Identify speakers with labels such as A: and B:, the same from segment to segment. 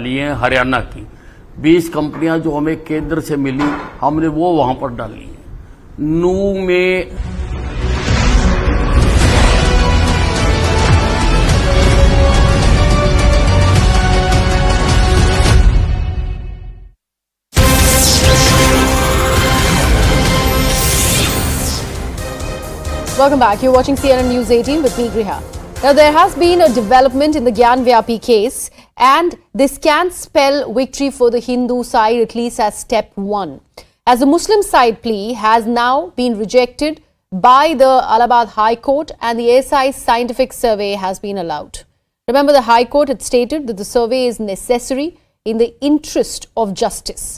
A: डाली हैं हरियाणा की। 20 कंपनियां जो हमें केंद्र से मिली, हमने वो वहां पर डाली हैं। नू में
B: Welcome back. You're watching CNN News 18 with me, Griha. Now, there has been a development in the Gyanvapi case, and this can spell victory for the Hindu side, at least as step one, as the Muslim side plea has now been rejected by the Allahabad High Court, and the ASI scientific survey has been allowed. Remember, the High Court had stated that the survey is necessary in the interest of justice.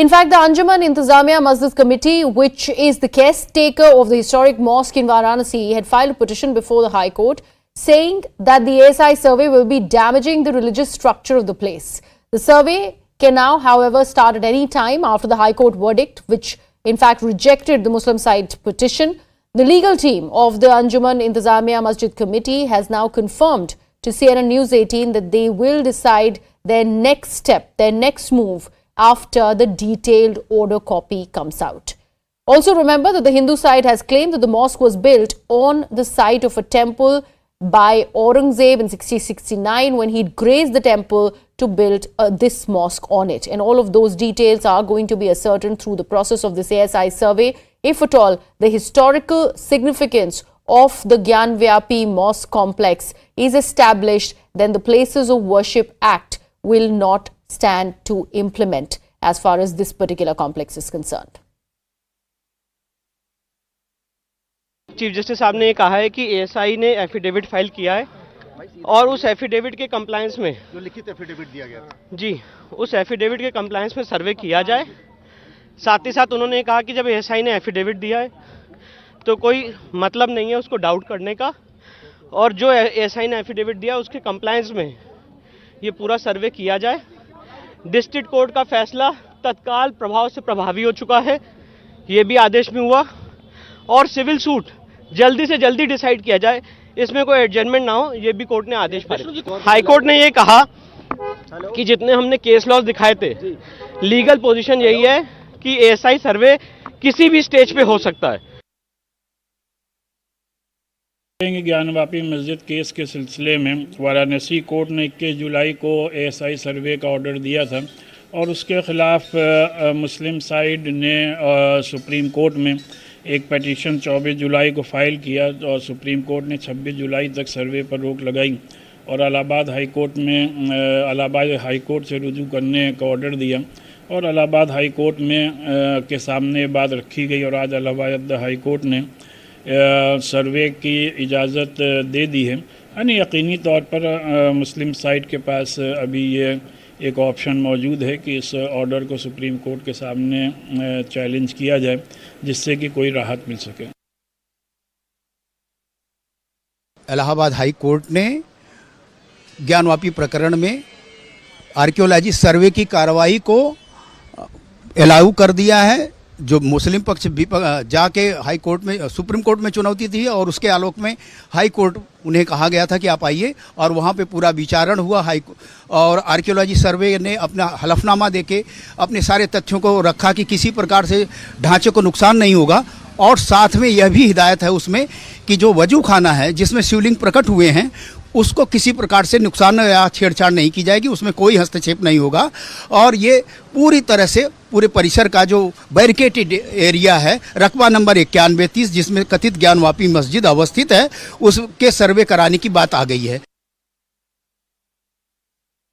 B: In fact, the Anjuman Intezamia Masjid committee, which is the caretaker of the historic mosque in Varanasi, had filed a petition before the High Court saying that the ASI survey will be damaging the religious structure of the place. The survey can now, however, start at any time after the High Court verdict, which in fact rejected the Muslim side petition. The legal team of the Anjuman Intezamia Masjid committee has now confirmed to CNN News 18 that they will decide their next step, their next move, after the detailed order copy comes out. Also remember that the Hindu side has claimed that the mosque was built on the site of a temple by Aurangzeb in 1669 when he'd grazed the temple to build this mosque on it. And all of those details are going to be ascertained through the process of this ASI survey. If at all the historical significance of the Gyanvapi Mosque complex is established, then the Places of Worship Act will not stand to implement as far as this particular complex is concerned.
C: Chief justice साहब ने कहा है कि ASI ने affidavit file किया है और उस एफिडेविट के कंप्लायंस में
D: जो लिखित एफिडेविट दिया गया था
C: जी, उस एफिडेविट के कंप्लायंस में सर्वे किया जाए। साथ ही साथ उन्होंने कहा कि जब एएसआई ने एफिडेविट दिया है तो कोई मतलब नहीं है उसको डाउट करने का, और जो एएसआई ने एफिडेविट दिया उसके कंप्लायंस में ये पूरा सर्वे किया जाए। डिस्ट्रिक्ट कोर्ट का फैसला तत्काल प्रभाव से प्रभावी हो चुका है, ये भी आदेश में हुआ, और सिविल सूट जल्दी से जल्दी डिसाइड किया जाए, इसमें कोई एडजर्नमेंट ना हो, ये भी कोर्ट ने आदेश पारित। हाई कोर्ट ने ये कहा कि जितने हमने केस लॉज दिखाए थे, लीगल पोजीशन यही है कि एएसआई सर्वे किसी भी स्टेज पे हो सकता है।
E: ज्ञानवापी मस्जिद केस के सिलसिले में वाराणसी कोर्ट ने 21 जुलाई को एएसआई सर्वे का ऑर्डर दिया था और उसके खिलाफ मुस्लिम साइड ने सुप्रीम कोर्ट में एक petition 24 जुलाई को फाइल किया और सुप्रीम कोर्ट ने 26 जुलाई तक सर्वे पर रोक लगाई और इलाहाबाद हाई कोर्ट में इलाहाबाद हाई कोर्ट से रुजू करने का ऑर्डर दिया और इलाहाबाद हाई कोर्ट में के सामने बात रखी गई और आज इलाहाबाद हाई कोर्ट ने सर्वे की इजाज़त दे दी है। यानी यकीनी तौर पर मुस्लिम साइड के पास अभी ये एक ऑप्शन मौजूद है कि इस ऑर्डर को सुप्रीम कोर्ट के सामने चैलेंज किया जाए जिससे कि कोई राहत मिल सके।
D: इलाहाबाद हाई कोर्ट ने ज्ञानवापी प्रकरण में आर्कियोलॉजी सर्वे की कार्रवाई को अलाउ कर दिया है। जो मुस्लिम पक्ष जाके हाई कोर्ट में सुप्रीम कोर्ट में चुनौती थी और उसके आलोक में हाई कोर्ट उन्हें कहा गया था कि आप आइए, और वहाँ पे पूरा विचारण हुआ और आर्कियोलॉजी सर्वे ने अपना हलफनामा देके अपने सारे तथ्यों को रखा कि किसी प्रकार से ढांचे को नुकसान नहीं होगा, और साथ में यह भी हिदायत है उसमें कि जो वजू खाना है जिसमें शिवलिंग प्रकट हुए हैं उसको किसी प्रकार से नुकसान या छेड़छाड़ नहीं की जाएगी, उसमें कोई हस्तक्षेप नहीं होगा। और ये पूरी तरह से पूरे परिसर का जो बैरिकेटेड एरिया है रकबा नंबर 9130 जिसमें कथित ज्ञानवापी मस्जिद अवस्थित है उसके सर्वे कराने की बात आ गई है।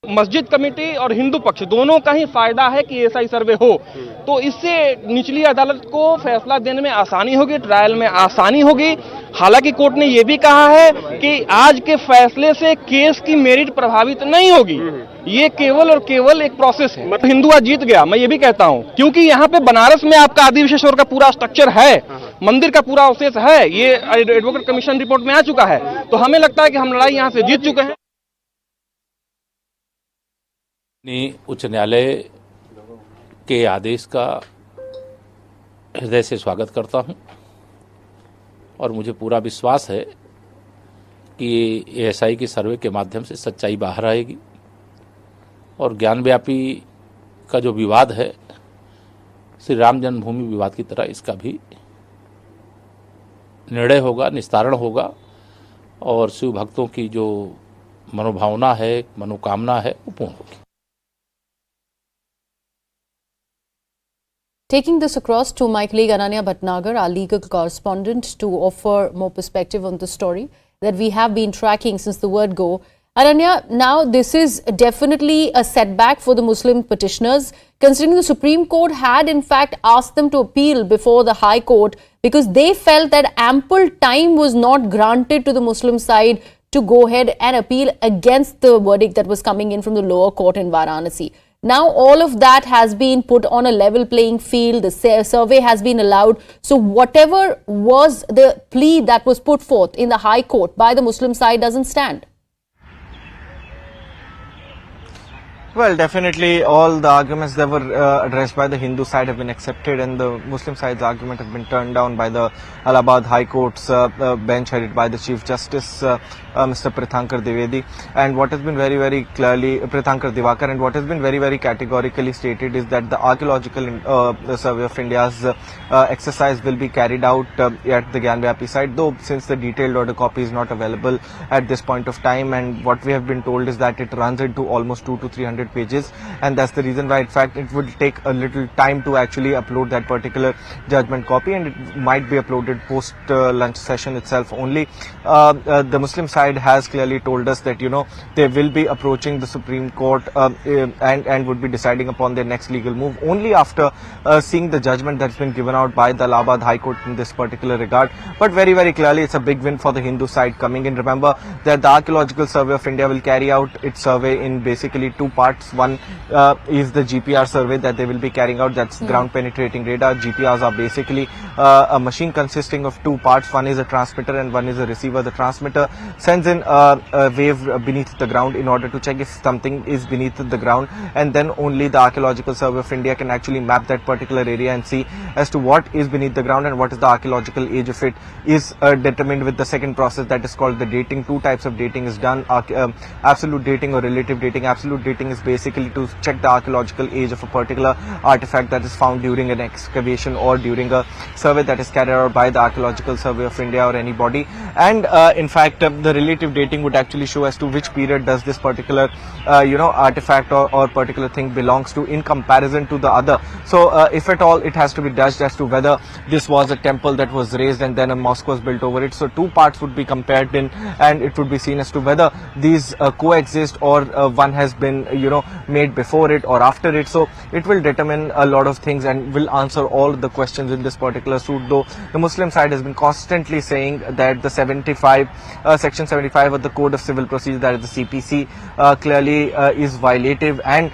F: मस्जिद कमेटी और हिंदू पक्ष दोनों का ही फायदा है कि एएसआई सर्वे हो, तो इससे निचली अदालत को फैसला देने में आसानी होगी, ट्रायल में आसानी होगी। हालांकि कोर्ट ने यह भी कहा है कि आज के फैसले से केस की मेरिट प्रभावित नहीं होगी, ये केवल और केवल एक प्रोसेस है। मतलब हिंदू आज जीत गया, मैं ये भी कहता हूँ, क्योंकि यहाँ पे बनारस में आपका आदि विशेश्वर का पूरा स्ट्रक्चर है, मंदिर का पूरा अवशेष है, ये एडवोकेट कमीशन रिपोर्ट में आ चुका है, तो हमें लगता है कि हम लड़ाई यहाँ से जीत चुके हैं।
G: उच्च न्यायालय के आदेश का हृदय से स्वागत करता हूं और मुझे पूरा विश्वास है कि एएसआई की सर्वे के माध्यम से सच्चाई बाहर आएगी और ज्ञानव्यापी का जो विवाद है श्री राम जन्मभूमि विवाद की तरह इसका भी निर्णय होगा, निस्तारण होगा और शिव भक्तों की जो मनोभावना है, मनोकामना है, वो पूर्ण होगी।
B: Taking this across to my colleague Ananya Bhatnagar, our legal correspondent, to offer more perspective on the story that we have been tracking since the word go. Ananya, now this is definitely a setback for the Muslim petitioners, considering the Supreme Court had in fact asked them to appeal before the High Court because they felt that ample time was not granted to the Muslim side to go ahead and appeal against the verdict that was coming in from the lower court in Varanasi. Now all of that has been put on a level playing field. The survey has been allowed. So whatever was the plea that was put forth in the High Court by the Muslim side doesn't stand.
H: Well, definitely all the arguments that were addressed by the Hindu side have been accepted, and the Muslim side's argument has been turned down by the Allahabad High Court's bench headed by the Chief Justice Mr. Prithakar Dwivedi. And what has been very, very clearly, Prithakar Divakar, and what has been very, very categorically stated is that the Archaeological Survey of India's exercise will be carried out at the Gyanvapi site, though since the detailed order copy is not available at this point of time, and what we have been told is that it runs into almost 200 to 300 pages, and that's the reason why in fact it would take a little time to actually upload that particular judgment copy, and it might be uploaded post lunch session itself only. The Muslim side has clearly told us that they will be approaching the Supreme Court and would be deciding upon their next legal move only after seeing the judgment that's been given out by the Allahabad High Court in this particular regard. But very, very clearly it's a big win for the Hindu side coming in. Remember that the Archaeological Survey of India will carry out its survey in basically two parts. One is the GPR survey that they will be carrying out, that's ground penetrating radar. GPRs are basically a machine consisting of two parts. One is a transmitter and one is a receiver. The transmitter sends in a wave beneath the ground in order to check if something is beneath the ground, and then only the Archaeological Survey of India can actually map that particular area and see as to what is beneath the ground and what is the archaeological age of it is determined with the second process that is called the dating. Two types of dating is done, absolute dating or relative dating. Absolute dating is basically to check the archaeological age of a particular artifact that is found during an excavation or during a survey that is carried out by the Archaeological Survey of India or any body. And in fact the relative dating would actually show as to which period does this particular artifact or particular thing belongs to in comparison to the other. So if at all, it has to be judged as to whether this was a temple that was raised and then a mosque was built over it. So two parts would be compared in, and it would be seen as to whether these coexist or one has been made before it or after it. So it will determine a lot of things and will answer all the questions in this particular suit, though the Muslim side has been constantly saying that the section 75 of the Code of Civil Procedure, that is the CPC, clearly is violative, and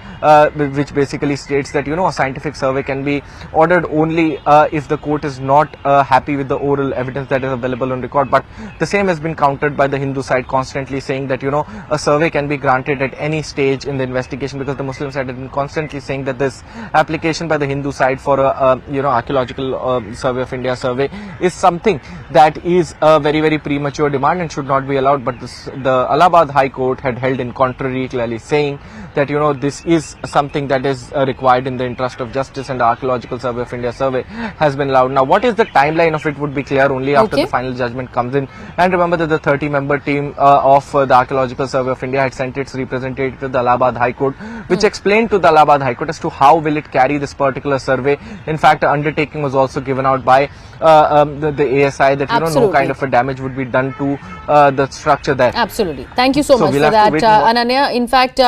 H: which basically states that a scientific survey can be ordered only if the court is not happy with the oral evidence that is available on record. But the same has been countered by the Hindu side, constantly saying that a survey can be granted at any stage in the investigation, because the Muslim side has been constantly saying that this application by the Hindu side for a Archaeological Survey of India survey is something that is a very, very premature demand and should not be allowed. But the Allahabad High Court had held in contrary, clearly saying that this is something that is required in the interest of justice, and the Archaeological Survey of India survey has been allowed. Now what is the timeline of it would be clear only after the final judgment comes in. And remember that the 30-member team of the Archaeological Survey of India had sent its representative to the Allahabad High Court, which explained to the Allahabad High Court as to how will it carry this particular survey. In fact, an undertaking was also given out by the ASI that no kind of a damage would be done to the structure there.
B: Absolutely. Thank you so much for that, Ananya. In fact,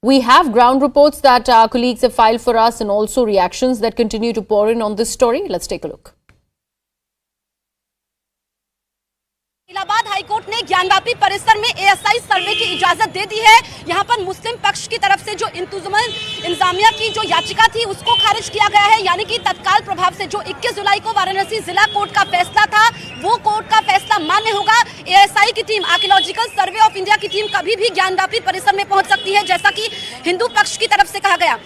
B: we have ground reports that our colleagues have filed for us, and also reactions that continue to pour in on this story. Let's take a look.
I: Allahabad high court ने ज्ञानवापी परिसर में ASI सर्वे की इजाजत दे दी है। यहां पर मुस्लिम पक्ष की तरफ से जो इंतजुमन इंतजामिया की जो याचिका थी उसको खारिज किया गया है, यानी कि तत्काल प्रभाव से जो 21 जुलाई को वाराणसी जिला कोर्ट का फैसला था वो कोर्ट का फैसला मान्य होगा। एएसआई की team, archaeological survey of India की टीम कभी भी ज्ञानवापी परिसर में पहुंच सकती है, जैसा कि हिंदू पक्ष की तरफ से कहा गया।